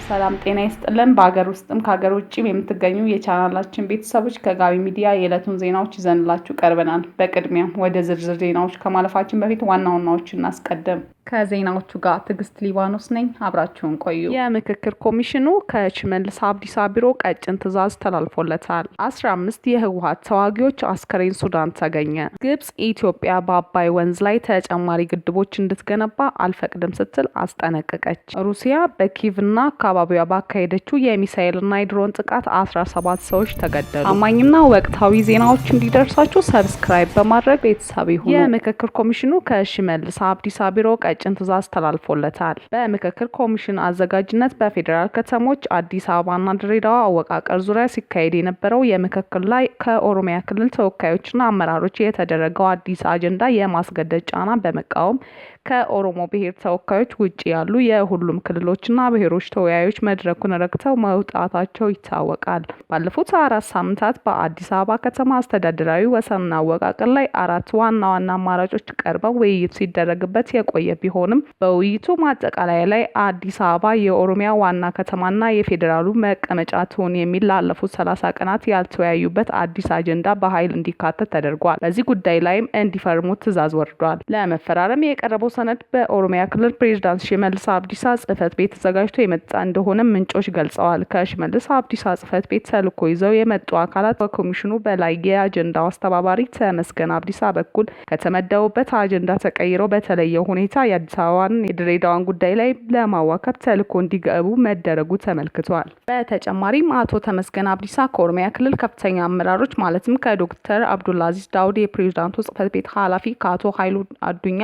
ሰላም ጤና ይስጥልን። በአገር ውስጥም ከሀገር ውጭም የምትገኙ የቻናላችን ቤተሰቦች ከጋቢ ሚዲያ የዕለቱን ዜናዎች ይዘንላችሁ ቀርበናል። በቅድሚያም ወደ ዝርዝር ዜናዎች ከማለፋችን በፊት ዋና ዋናዎችን እናስቀድም። ከዜናዎቹ ጋር ትዕግስት ሊባኖስ ነኝ። አብራችሁን ቆዩ። የምክክር ኮሚሽኑ ከሽመልስ አብዲሳ ቢሮ ቀጭን ትዕዛዝ ተላልፎለታል። 15 የህወሓት ተዋጊዎች አስከሬን ሱዳን ተገኘ። ግብጽ ኢትዮጵያ በአባይ ወንዝ ላይ ተጨማሪ ግድቦች እንድትገነባ አልፈቅድም ስትል አስጠነቀቀች። ሩሲያ በኪቭና አካባቢዋ ባካሄደችው የሚሳኤልና የድሮን ጥቃት 17 ሰዎች ተገደሉ። አማኝና ወቅታዊ ዜናዎች እንዲደርሳችሁ ሰብስክራይብ በማድረግ ቤተሰብ ይሁኑ። የምክክር ኮሚሽኑ ከሽመልስ አብዲሳ ቢሮ ቀጭን ትዕዛዝ ተላልፎለታል። በምክክር ኮሚሽን አዘጋጅነት በፌዴራል ከተሞች አዲስ አበባና ድሬዳዋ አወቃቀር ዙሪያ ሲካሄድ የነበረው የምክክር ላይ ከኦሮሚያ ክልል ተወካዮችና አመራሮች የተደረገው አዲስ አጀንዳ የማስገደድ ጫና በመቃወም ከኦሮሞ ብሔር ተወካዮች ውጪ ያሉ የሁሉም ክልሎችና ብሔሮች ተወያዮች መድረኩን ረግተው መውጣታቸው ይታወቃል። ባለፉት 4 ሳምንታት በአዲስ አበባ ከተማ አስተዳደራዊ ወሰንና አወቃቀር ላይ 4 ዋና ዋና አማራጮች ቀርበው ውይይት ሲደረግበት የቆየ ቢሆንም በውይይቱ ማጠቃለያ ላይ አዲስ አበባ የኦሮሚያ ዋና ከተማና የፌዴራሉ መቀመጫ ትሁን የሚል ላለፉት 30 ቀናት ያልተወያዩበት አዲስ አጀንዳ በኃይል እንዲካተት ተደርጓል። በዚህ ጉዳይ ላይም እንዲፈርሙ ትዕዛዝ ወርዷል። ለመፈራረም የቀረበው ሰነድ በኦሮሚያ ክልል ፕሬዝዳንት ሽመልስ አብዲሳ ጽህፈት ቤት ተዘጋጅቶ የመጣ እንደሆነ ምንጮች ገልጸዋል። ከሽመልስ አብዲሳ ጽህፈት ቤት ተልዕኮ ይዘው የመጡ አካላት በኮሚሽኑ በላይ የአጀንዳው አስተባባሪ ተመስገን አብዲሳ በኩል ከተመደቡበት አጀንዳ ተቀይረው በተለየ ሁኔታ የአዲስ አበባን የድሬዳዋን ጉዳይ ላይ ለማዋከብ ተልዕኮ እንዲገቡ መደረጉ ተመልክቷል። በተጨማሪም አቶ ተመስገን አብዲሳ ከኦሮሚያ ክልል ከፍተኛ አመራሮች ማለትም ከዶክተር አብዱልአዚዝ ዳውድ የፕሬዝዳንቱ ጽህፈት ቤት ኃላፊ፣ ከአቶ ኃይሉ አዱኛ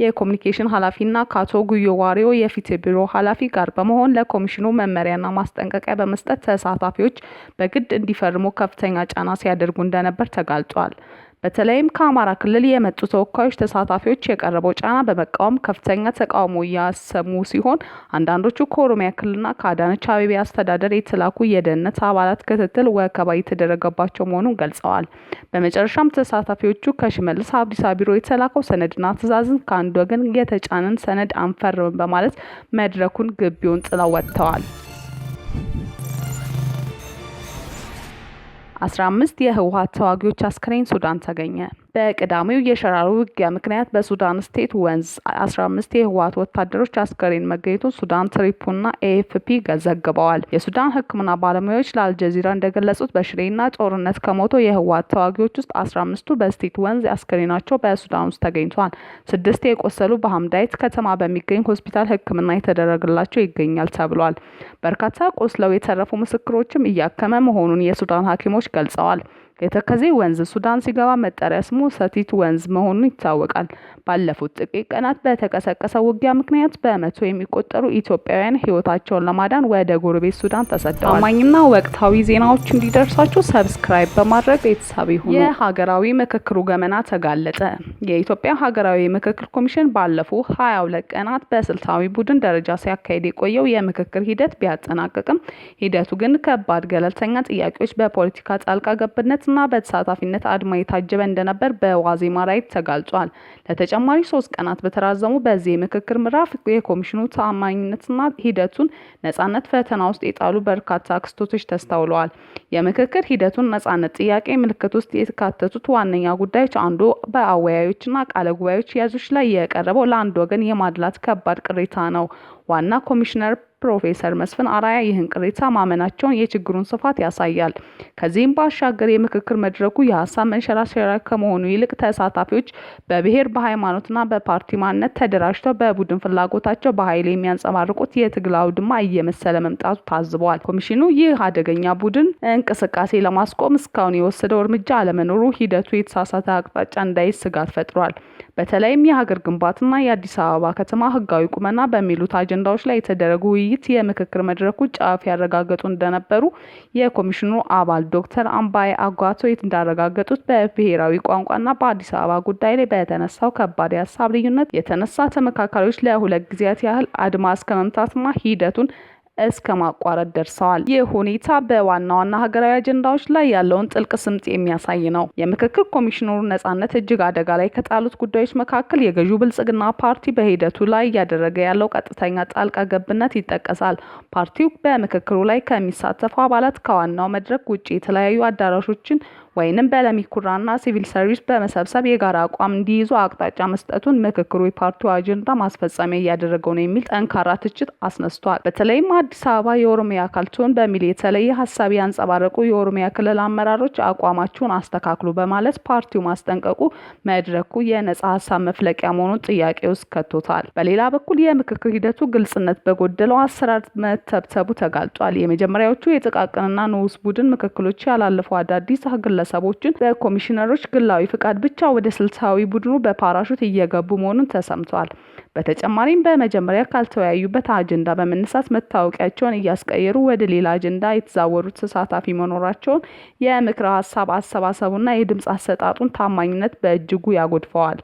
የኮሚኒኬሽን ኃላፊና ከአቶ ጉዮ ዋሪዮ የፍትህ ቢሮ ኃላፊ ጋር በመሆን ለኮሚሽኑ መመሪያና ማስጠንቀቂያ በመስጠት ተሳታፊዎች በግድ እንዲፈርሙ ከፍተኛ ጫና ሲያደርጉ እንደነበር ተጋልጧል። በተለይም ከአማራ ክልል የመጡ ተወካዮች ተሳታፊዎች የቀረበው ጫና በመቃወም ከፍተኛ ተቃውሞ እያሰሙ ሲሆን አንዳንዶቹ ከኦሮሚያ ክልልና ከአዳነች አቤቤ አስተዳደር የተላኩ የደህንነት አባላት ክትትል፣ ወከባ የተደረገባቸው መሆኑን ገልጸዋል። በመጨረሻም ተሳታፊዎቹ ከሽመልስ አብዲሳ ቢሮ የተላከው ሰነድና ትዕዛዝን ከአንድ ወገን የተጫነን ሰነድ አንፈርም በማለት መድረኩን ግቢውን ጥለው ወጥተዋል። 15 የህወሓት ተዋጊዎች አስከሬን ሱዳን ተገኘ። በቅዳሜው የሸራሮ ውጊያ ምክንያት በሱዳን ስቴት ወንዝ 15 የህወሓት ወታደሮች አስከሬን መገኘቱን ሱዳን ትሪቡንና ኤኤፍፒ ዘግበዋል። የሱዳን ሕክምና ባለሙያዎች ለአልጀዚራ እንደገለጹት በሽሬና ጦርነት ከሞቱ የህወሓት ተዋጊዎች ውስጥ 15ቱ በስቴት ወንዝ አስከሬናቸው በሱዳን ውስጥ ተገኝቷል። 6 የቆሰሉ በሐምዳይት ከተማ በሚገኝ ሆስፒታል ሕክምና የተደረገላቸው ይገኛል ተብሏል። በርካታ ቆስለው የተረፉ ምስክሮችም እያከመ መሆኑን የሱዳን ሐኪሞች ገልጸዋል። የተከዜ ወንዝ ሱዳን ሲገባ መጠሪያ ስሙ ሰቲት ወንዝ መሆኑን ይታወቃል። ባለፉት ጥቂት ቀናት በተቀሰቀሰው ውጊያ ምክንያት በመቶ የሚቆጠሩ ኢትዮጵያውያን ህይወታቸውን ለማዳን ወደ ጎረቤት ሱዳን ተሰደዋል። አማኝና ወቅታዊ ዜናዎች እንዲደርሳችሁ ሰብስክራይብ በማድረግ ቤተሰብ ይሁኑ። የሀገራዊ ምክክሩ ገመና ተጋለጠ። የኢትዮጵያ ሀገራዊ ምክክር ኮሚሽን ባለፉት 22 ቀናት በስልታዊ ቡድን ደረጃ ሲያካሂድ የቆየው የምክክር ሂደት ቢያጠናቅቅም ሂደቱ ግን ከባድ ገለልተኛ ጥያቄዎች በፖለቲካ ጣልቃ ገብነት እና በተሳታፊነት አድማ የታጀበ እንደነበር በዋዜማ ላይ ተጋልጿል። ለተጨማሪ 3 ቀናት በተራዘሙ በዚህ የምክክር ምዕራፍ የኮሚሽኑ ተአማኒነትና ሂደቱን ነጻነት ፈተና ውስጥ የጣሉ በርካታ ክስተቶች ተስተውለዋል። የምክክር ሂደቱን ነጻነት ጥያቄ ምልክት ውስጥ የተካተቱት ዋነኛ ጉዳዮች አንዱ በአወያዮችና ቃለ ጉባኤዎች ያዞች ላይ የቀረበው ለአንድ ወገን የማድላት ከባድ ቅሬታ ነው። ዋና ኮሚሽነር ፕሮፌሰር መስፍን አራያ ይህን ቅሬታ ማመናቸውን የችግሩን ስፋት ያሳያል። ከዚህም ባሻገር የምክክር መድረኩ የሀሳብ መንሸራሸሪያ ከመሆኑ ይልቅ ተሳታፊዎች በብሔር በሃይማኖትና በፓርቲ ማንነት ተደራጅተው በቡድን ፍላጎታቸው በኃይል የሚያንጸባርቁት የትግል አውድማ እየመሰለ መምጣቱ ታዝበዋል። ኮሚሽኑ ይህ አደገኛ ቡድን እንቅስቃሴ ለማስቆም እስካሁን የወሰደው እርምጃ አለመኖሩ ሂደቱ የተሳሳተ አቅጣጫ እንዳይዝ ስጋት ፈጥሯል። በተለይም የሀገር ግንባታና የአዲስ አበባ ከተማ ህጋዊ ቁመና በሚሉት አጀንዳዎች ላይ የተደረጉ ውይይት የምክክር መድረኩ ጫፍ ያረጋገጡ እንደነበሩ የኮሚሽኑ አባል ዶክተር አምባይ አጓቶ እንዳረጋገጡት በብሔራዊ ቋንቋና በአዲስ አበባ ጉዳይ ላይ በተነሳው ከባድ የሀሳብ ልዩነት የተነሳ ተመካካሪዎች ለ2 ጊዜያት ያህል አድማ እስከ መምታትና ሂደቱን እስከ ማቋረጥ ደርሰዋል። ይህ ሁኔታ በዋና ዋና ሀገራዊ አጀንዳዎች ላይ ያለውን ጥልቅ ስምጥ የሚያሳይ ነው። የምክክር ኮሚሽነሩ ነጻነት እጅግ አደጋ ላይ ከጣሉት ጉዳዮች መካከል የገዢው ብልጽግና ፓርቲ በሂደቱ ላይ እያደረገ ያለው ቀጥተኛ ጣልቃ ገብነት ይጠቀሳል። ፓርቲው በምክክሩ ላይ ከሚሳተፉ አባላት ከዋናው መድረክ ውጭ የተለያዩ አዳራሾችን ወይንም በለሚኩራና ሲቪል ሰርቪስ በመሰብሰብ የጋራ አቋም እንዲይዙ አቅጣጫ መስጠቱን ምክክሩ የፓርቲው አጀንዳ ማስፈጸሚያ እያደረገው ነው የሚል ጠንካራ ትችት አስነስቷል። በተለይም አዲስ አበባ የኦሮሚያ አካል ትሆን በሚል የተለየ ሀሳብ ያንጸባረቁ የኦሮሚያ ክልል አመራሮች አቋማቸውን አስተካክሉ በማለት ፓርቲው ማስጠንቀቁ መድረኩ የነጻ ሀሳብ መፍለቂያ መሆኑን ጥያቄ ውስጥ ከቶታል። በሌላ በኩል የምክክር ሂደቱ ግልጽነት በጎደለው አሰራር መተብተቡ ተጋልጧል። የመጀመሪያዎቹ የጥቃቅንና ንዑስ ቡድን ምክክሎች ያላለፉ አዳዲስ ግለሰቦችን በኮሚሽነሮች ግላዊ ፍቃድ ብቻ ወደ ስልታዊ ቡድኑ በፓራሹት እየገቡ መሆኑን ተሰምቷል። በተጨማሪም በመጀመሪያ ካልተወያዩበት አጀንዳ በመነሳት መታወቂያቸውን እያስቀየሩ ወደ ሌላ አጀንዳ የተዛወሩት ተሳታፊ መኖራቸውን የምክረ ሀሳብ አሰባሰቡና የድምፅ አሰጣጡን ታማኝነት በእጅጉ ያጎድፈዋል።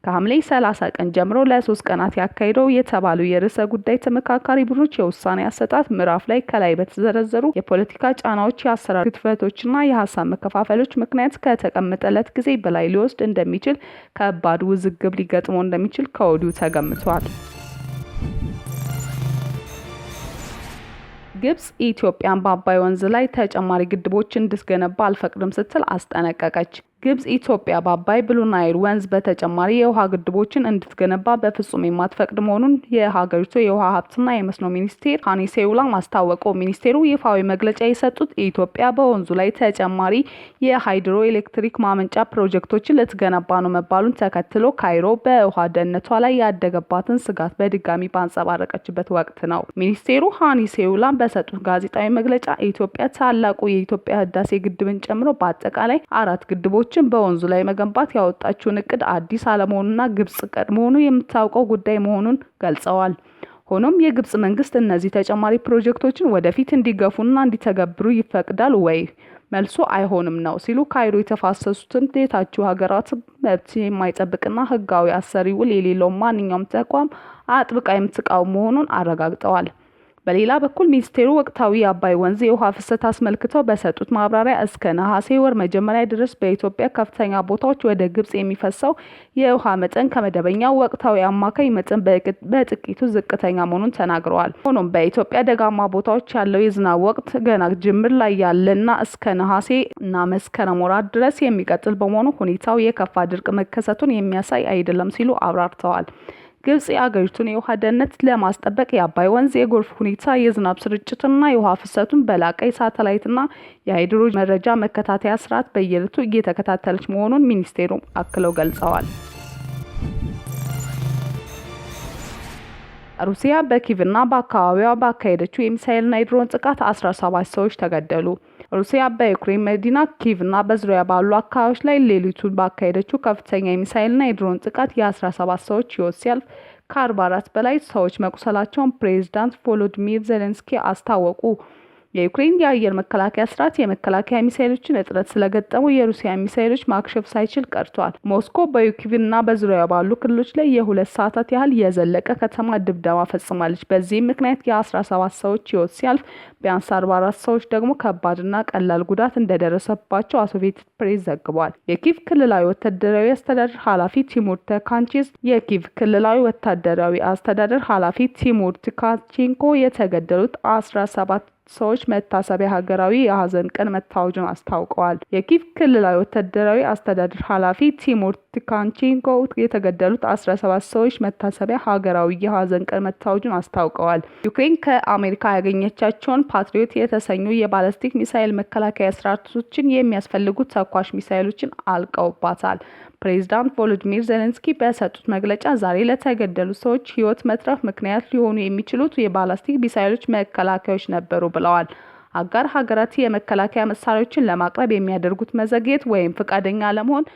ከሐምሌ 30 ቀን ጀምሮ ለ3 ቀናት ያካሄደው የተባለው የርዕሰ ጉዳይ ተመካካሪ ቡድኖች የውሳኔ አሰጣጥ ምዕራፍ ላይ ከላይ በተዘረዘሩ የፖለቲካ ጫናዎች፣ የአሰራር ግድፈቶችና የሀሳብ መከፋፈሎች ምክንያት ከተቀመጠለት ጊዜ በላይ ሊወስድ እንደሚችል፣ ከባድ ውዝግብ ሊገጥመው እንደሚችል ከወዲሁ ተገምቷል። ግብጽ ኢትዮጵያን በአባይ ወንዝ ላይ ተጨማሪ ግድቦችን እንድትገነባ አልፈቅድም ስትል አስጠነቀቀች። ግብጽ ኢትዮጵያ በአባይ ብሉ ናይል ወንዝ በተጨማሪ የውሃ ግድቦችን እንድትገነባ በፍጹም የማትፈቅድ መሆኑን የሀገሪቱ የውሃ ሀብትና የመስኖ ሚኒስቴር ሃኒ ሴውላም አስታወቁ። ሚኒስቴሩ ይፋዊ መግለጫ የሰጡት ኢትዮጵያ በወንዙ ላይ ተጨማሪ የሃይድሮ ኤሌክትሪክ ማመንጫ ፕሮጀክቶችን ልትገነባ ነው መባሉን ተከትሎ ካይሮ በውሃ ደህንነቷ ላይ ያደገባትን ስጋት በድጋሚ ባንጸባረቀችበት ወቅት ነው። ሚኒስቴሩ ሃኒ ሴውላም በሰጡት ጋዜጣዊ መግለጫ ኢትዮጵያ ታላቁ የኢትዮጵያ ህዳሴ ግድብን ጨምሮ በአጠቃላይ 4 ግድቦች በወንዙ ላይ መገንባት ያወጣችውን እቅድ አዲስ አለመሆኑና ግብጽ ቀድሞውኑ የምታውቀው ጉዳይ መሆኑን ገልጸዋል። ሆኖም የግብጽ መንግስት እነዚህ ተጨማሪ ፕሮጀክቶችን ወደፊት እንዲገፉና እንዲተገብሩ ይፈቅዳል ወይ? መልሱ አይሆንም ነው ሲሉ ካይሮ የተፋሰሱትን የታችው ሀገራት መብት የማይጠብቅና ህጋዊ አሰሪ ውል የሌለው ማንኛውም ተቋም አጥብቃ የምትቃወም መሆኑን አረጋግጠዋል። በሌላ በኩል ሚኒስቴሩ ወቅታዊ የአባይ ወንዝ የውሃ ፍሰት አስመልክተው በሰጡት ማብራሪያ እስከ ነሐሴ ወር መጀመሪያ ድረስ በኢትዮጵያ ከፍተኛ ቦታዎች ወደ ግብጽ የሚፈሰው የውሃ መጠን ከመደበኛው ወቅታዊ አማካይ መጠን በጥቂቱ ዝቅተኛ መሆኑን ተናግረዋል። ሆኖም በኢትዮጵያ ደጋማ ቦታዎች ያለው የዝናብ ወቅት ገና ጅምር ላይ ያለና እስከ ነሐሴ እና መስከረም ወራት ድረስ የሚቀጥል በመሆኑ ሁኔታው የከፋ ድርቅ መከሰቱን የሚያሳይ አይደለም ሲሉ አብራርተዋል። ግብጽ የአገሪቱን የውሃ ደህንነት ለማስጠበቅ የአባይ ወንዝ የጎርፍ ሁኔታ፣ የዝናብ ስርጭትና የውሃ ፍሰቱን በላቀ የሳተላይትና የሃይድሮ መረጃ መከታተያ ስርዓት በየዕለቱ እየተከታተለች መሆኑን ሚኒስቴሩ አክለው ገልጸዋል። ሩሲያ በኪቭና በአካባቢዋ ባካሄደችው የሚሳኤልና የድሮን ጥቃት 17 ሰዎች ተገደሉ። ሩሲያ በዩክሬን መዲና ኪቭና በዙሪያ ባሉ አካባቢዎች ላይ ሌሊቱን ባካሄደችው ከፍተኛ የሚሳኤልና የድሮን ጥቃት የ17 ሰዎች ሕይወት ሲያልፍ ከ44 በላይ ሰዎች መቁሰላቸውን ፕሬዝዳንት ቮሎዲሚር ዜሌንስኪ አስታወቁ። የዩክሬን የአየር መከላከያ ስርዓት የመከላከያ ሚሳኤሎችን እጥረት ስለገጠሙ የሩሲያ ሚሳኤሎች ማክሸፍ ሳይችል ቀርቷል። ሞስኮ በዩክሬንና በዙሪያው ባሉ ክልሎች ላይ የ2 ሰዓታት ያህል የዘለቀ ከተማ ድብደባ ፈጽማለች። በዚህም ምክንያት የ17 ሰዎች ሕይወት ሲያልፍ ቢያንስ 44 ሰዎች ደግሞ ከባድና ቀላል ጉዳት እንደደረሰባቸው አሶሼትድ ፕሬስ ዘግቧል። የኪቭ ክልላዊ ወታደራዊ አስተዳደር ኃላፊ ቲሙር ተካንቺዝ የኪቭ ክልላዊ ወታደራዊ አስተዳደር ኃላፊ ቲሙር ቲካቼንኮ የተገደሉት 17 ሰዎች መታሰቢያ ሀገራዊ የሀዘን ቀን መታወጁን አስታውቀዋል። የኪቭ ክልላዊ ወታደራዊ አስተዳደር ኃላፊ ቲሙር ቲካቼንኮ የተገደሉት 17 ሰዎች መታሰቢያ ሀገራዊ የሀዘን ቀን መታወጁን አስታውቀዋል። ዩክሬን ከአሜሪካ ያገኘቻቸውን ፓትሪዮት የተሰኙ የባለስቲክ ሚሳኤል መከላከያ ስርዓቶችን የሚያስፈልጉ ተኳሽ ሚሳኤሎችን አልቀውባታል። ፕሬዝዳንት ቮሎዲሚር ዜሌንስኪ በሰጡት መግለጫ ዛሬ ለተገደሉ ሰዎች ሕይወት መትረፍ ምክንያት ሊሆኑ የሚችሉት የባላስቲክ ሚሳኤሎች መከላከያዎች ነበሩ ብለዋል። አጋር ሀገራት የመከላከያ መሳሪያዎችን ለማቅረብ የሚያደርጉት መዘግየት ወይም ፈቃደኛ አለመሆን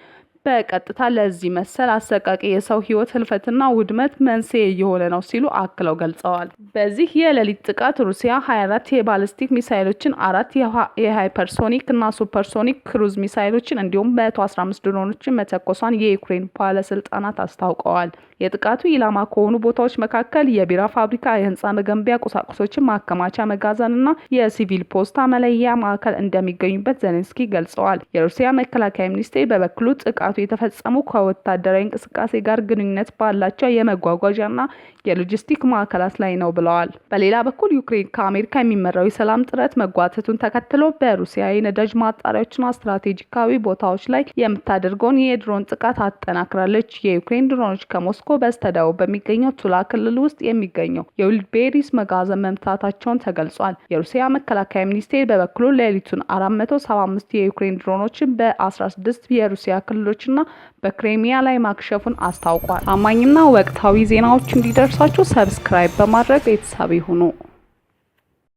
በቀጥታ ለዚህ መሰል አሰቃቂ የሰው ሕይወት ህልፈትና ውድመት መንስኤ እየሆነ ነው ሲሉ አክለው ገልጸዋል። በዚህ የሌሊት ጥቃት ሩሲያ 24 የባሊስቲክ ሚሳይሎችን፣ 4 የሃይፐርሶኒክ እና ሱፐርሶኒክ ክሩዝ ሚሳይሎችን እንዲሁም 115 ድሮኖችን መተኮሷን የዩክሬን ባለስልጣናት አስታውቀዋል። የጥቃቱ ኢላማ ከሆኑ ቦታዎች መካከል የቢራ ፋብሪካ፣ የህንፃ መገንቢያ ቁሳቁሶችን ማከማቻ መጋዘንና የሲቪል ፖስታ መለያ ማዕከል እንደሚገኙበት ዜሌንስኪ ገልጸዋል። የሩሲያ መከላከያ ሚኒስቴር በበኩሉ ጥቃቱ የተፈጸሙ ከወታደራዊ እንቅስቃሴ ጋር ግንኙነት ባላቸው የመጓጓዣና የሎጂስቲክ ማዕከላት ላይ ነው ብለዋል። በሌላ በኩል ዩክሬን ከአሜሪካ የሚመራው የሰላም ጥረት መጓተቱን ተከትሎ በሩሲያ የነዳጅ ማጣሪያዎችና ስትራቴጂካዊ ቦታዎች ላይ የምታደርገውን የድሮን ጥቃት አጠናክራለች። የዩክሬን ድሮኖች ከሞስኮ በስተደቡብ በሚገኘው ቱላ ክልል ውስጥ የሚገኘው የዊልቤሪስ መጋዘን መምታታቸውን ተገልጿል። የሩሲያ መከላከያ ሚኒስቴር በበኩሉ ሌሊቱን 475 የዩክሬን ድሮኖችን በ16 የሩሲያ ክልሎችና በክሬሚያ ላይ ማክሸፉን አስታውቋል። ታማኝና ወቅታዊ ዜናዎች እንዲደርሳችሁ ሰብስክራይብ በማድረግ ቤተሰብ ይሁኑ።